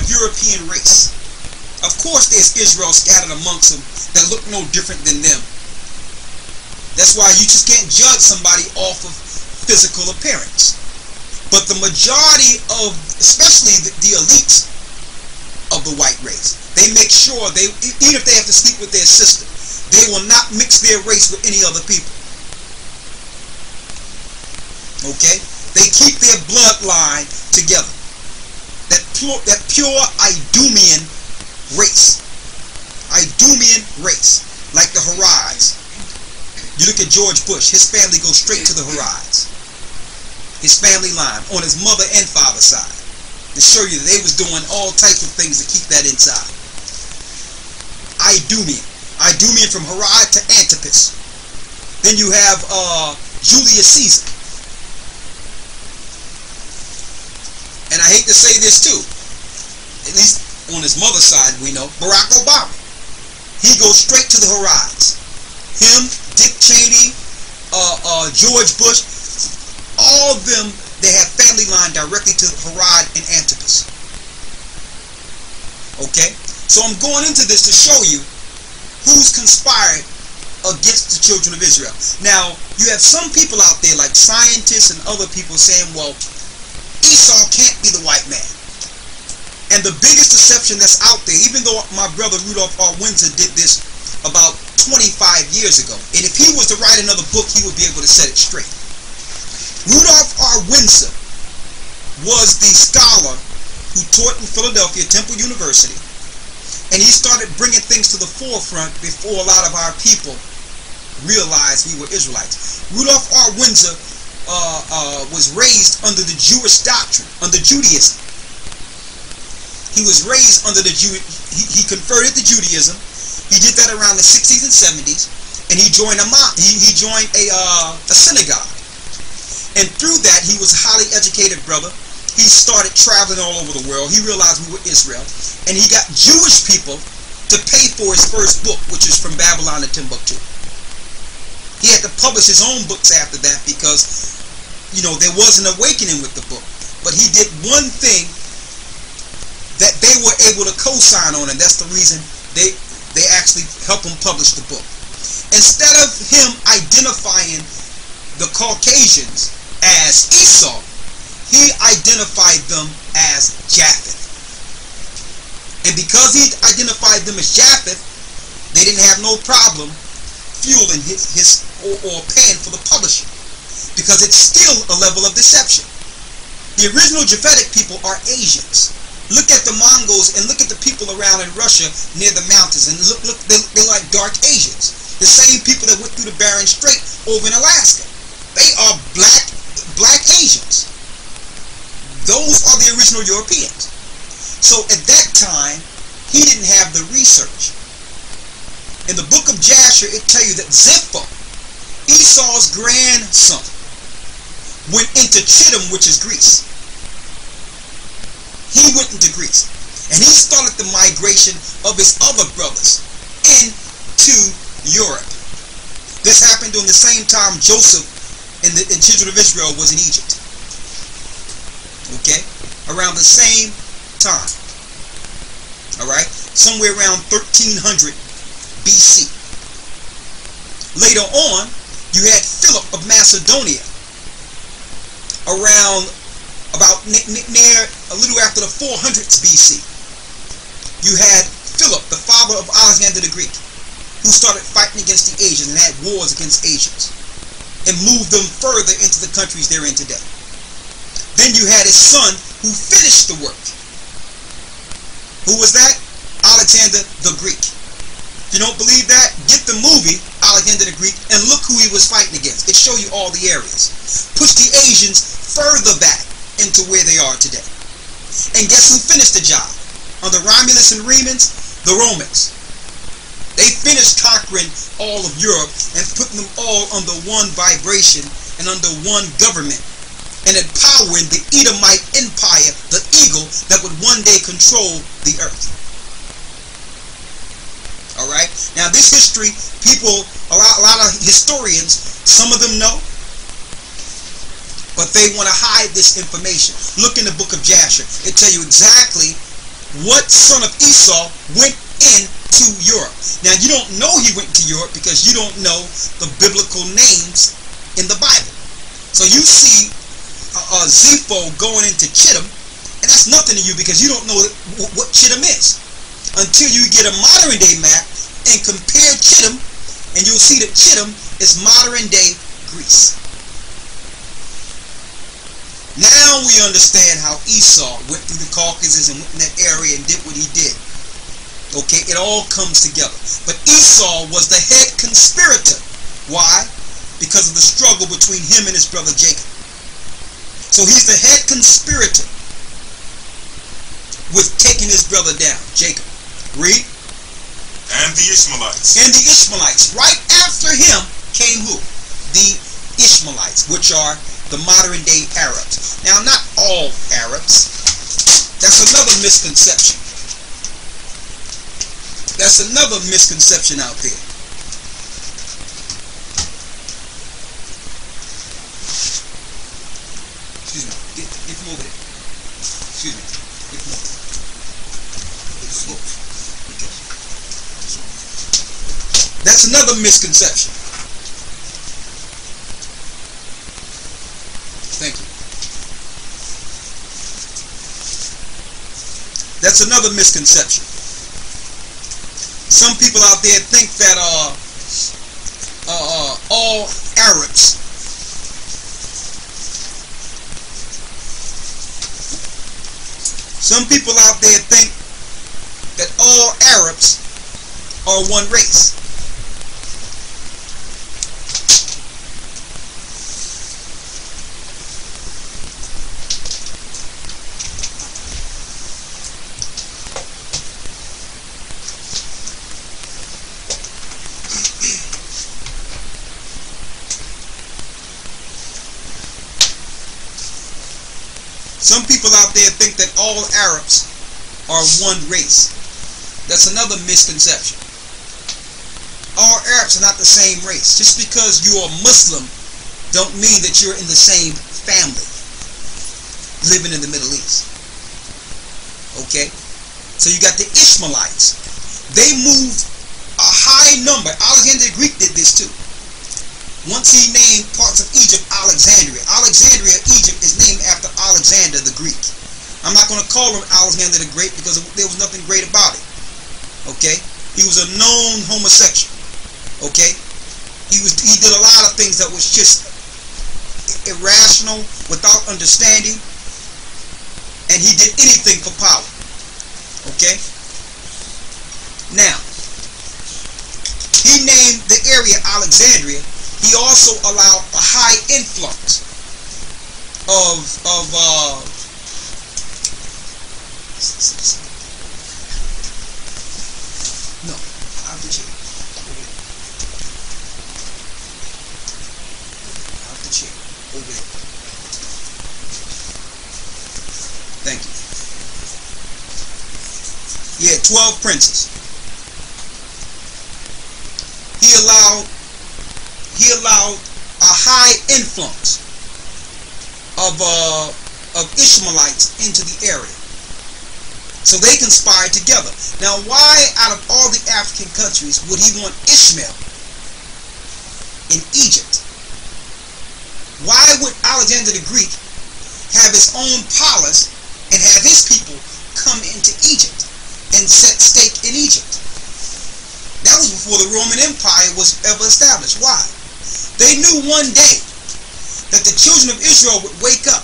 broad European race. Of course there's Israel scattered amongst them that look no different than them. That's why you just can't judge somebody off of physical appearance. But the majority of, especially the elites of the white race, they make sure even if they have to sleep with their sister, they will not mix their race with any other people. Okay? They keep their bloodline together. That pure Idumean race. Idumean race. Like the Harides. You look at George Bush, his family goes straight to the Harides. His family line, on his mother and father's side. To show you that they was doing all types of things to keep that inside. Idumean. Idumean from Harad to Antipas. Then you have Julius Caesar. And I hate to say this too, at least on his mother's side we know, Barack Obama. He goes straight to the Harides. Him, Dick Cheney, George Bush, all of them, they have family line directly to Harad and Antipas. Okay? So I'm going into this to show you who's conspired against the children of Israel. Now, you have some people out there like scientists and other people saying, well, Esau can't be the white man. And the biggest deception that's out there, even though my brother Rudolph R. Windsor did this about 25 years ago, and if he was to write another book, he would be able to set it straight. Rudolph R. Windsor was the scholar who taught in Philadelphia, Temple University, and he started bringing things to the forefront before a lot of our people realized we were Israelites. Rudolph R. Windsor was raised under the Jewish doctrine, under Judaism. He was raised under the he converted to Judaism. He did that around the 60s and 70s, and he joined a synagogue. And through that, he was a highly educated brother. He started traveling all over the world. He realized we were Israel, and he got Jewish people to pay for his first book, which is From Babylon to Timbuktu. He had to publish his own books after that because, you know, there was an awakening with the book. But he did one thing that they were able to co-sign on, and that's the reason they actually helped him publish the book. Instead of him identifying the Caucasians as Esau, he identified them as Japheth. And because he identified them as Japheth, they didn't have no problem fueling his or paying for the publishing, because it's still a level of deception. The original Japhetic people are Asians. Look at the Mongols and look at the people around in Russia near the mountains, and look, they're like dark Asians. The same people that went through the Bering Strait over in Alaska. They are black Asians. Those are the original Europeans. So at that time, he didn't have the research. In the book of Jasher, it tells you that Zipha, Esau's grandson, went into Chittim, which is Greece. He went into Greece, and he started the migration of his other brothers into Europe. This happened during the same time Joseph and the children of Israel was in Egypt. Okay? Around the same time. Alright? Somewhere around 1300 BC. Later on, you had Philip of Macedonia around about near a little after the 400s BC. You had Philip, the father of Alexander the Greek, who started fighting against the Asians and had wars against Asians and moved them further into the countries they're in today. Then you had his son who finished the work. Who was that? Alexander the Greek. If you don't believe that, get the movie Alexander the Greek and look who he was fighting against. It shows you all the areas. Push the Asians further back into where they are today. And guess who finished the job? Under Romulus and Remus, the Romans. They finished conquering all of Europe and putting them all under one vibration and under one government, and empowering the Edomite empire, the eagle, that would one day control the earth. Alright? Now this history, people, a lot of historians, some of them know, but they want to hide this information. Look in the book of Jasher. It tells you exactly what son of Esau went into Europe? Now, you don't know he went to Europe because you don't know the biblical names in the Bible. So you see Zepho going into Chittim, and that's nothing to you because you don't know what Chittim is until you get a modern day map and compare Chittim, and you'll see that Chittim is modern day Greece. Now we understand how Esau went through the Caucasus and went in that area and did what he did. Okay, it all comes together. But Esau was the head conspirator. Why? Because of the struggle between him and his brother Jacob. So he's the head conspirator with taking his brother down, Jacob. Read. And the Ishmaelites. And the Ishmaelites. Right after him came who? The Ishmaelites, which are the modern day Arabs. Now, not all Arabs. That's another misconception. That's another misconception out there. Excuse me. Get from over there. Excuse me. Get from over there. That's another misconception. Thank you. That's another misconception. Some people out there think that all Arabs think that all Arabs are one race. Some people out there think that all Arabs are one race. That's another misconception. All Arabs are not the same race. Just because you are Muslim don't mean that you're in the same family living in the Middle East. Okay? So you got the Ishmaelites. They moved a high number. Alexander the Greek did this too. Once he named parts of Egypt Alexandria. Alexandria, Egypt, is named after Alexander the Greek. I'm not going to call him Alexander the Great because there was nothing great about it. Okay? He was a known homosexual. Okay? He did a lot of things that was just irrational, without understanding, and he did anything for power. Okay? Now, he named the area Alexandria. He also allowed a high influx of no, out the chair. Out the chair. Over there. Thank you. Yeah, 12 princes. He allowed a high influence of Ishmaelites into the area. So they conspired together. Now, why out of all the African countries would he want Ishmael in Egypt? Why would Alexander the Greek have his own palace and have his people come into Egypt and set stake in Egypt? That was before the Roman Empire was ever established. Why? They knew one day that the children of Israel would wake up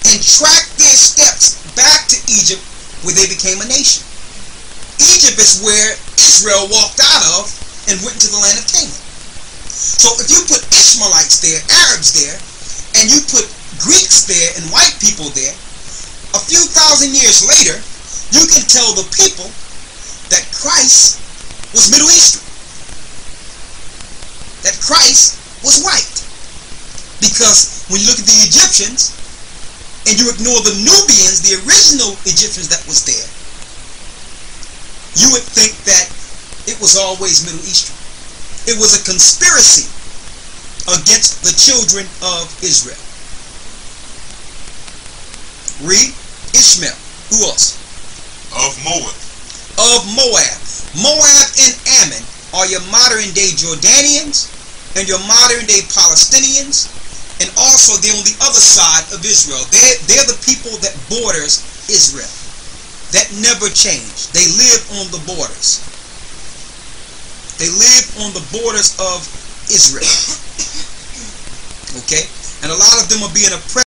and track their steps back to Egypt, where they became a nation. Egypt is where Israel walked out of and went into the land of Canaan. So if you put Ishmaelites there, Arabs there, and you put Greeks there and white people there, a few thousand years later, you can tell the people that Christ was Middle Eastern, that Christ was white. Because when you look at the Egyptians and you ignore the Nubians, the original Egyptians that was there, you would think that it was always Middle Eastern. It was a conspiracy against the children of Israel. Read. Ishmael. Who else? of Moab. Of Moab. Moab and Ammon are your modern day Jordanians and your modern day Palestinians, and also they're on the other side of Israel. They're the people that borders Israel. That never changed. They live on the borders. They live on the borders of Israel. Okay? And a lot of them are being oppressed.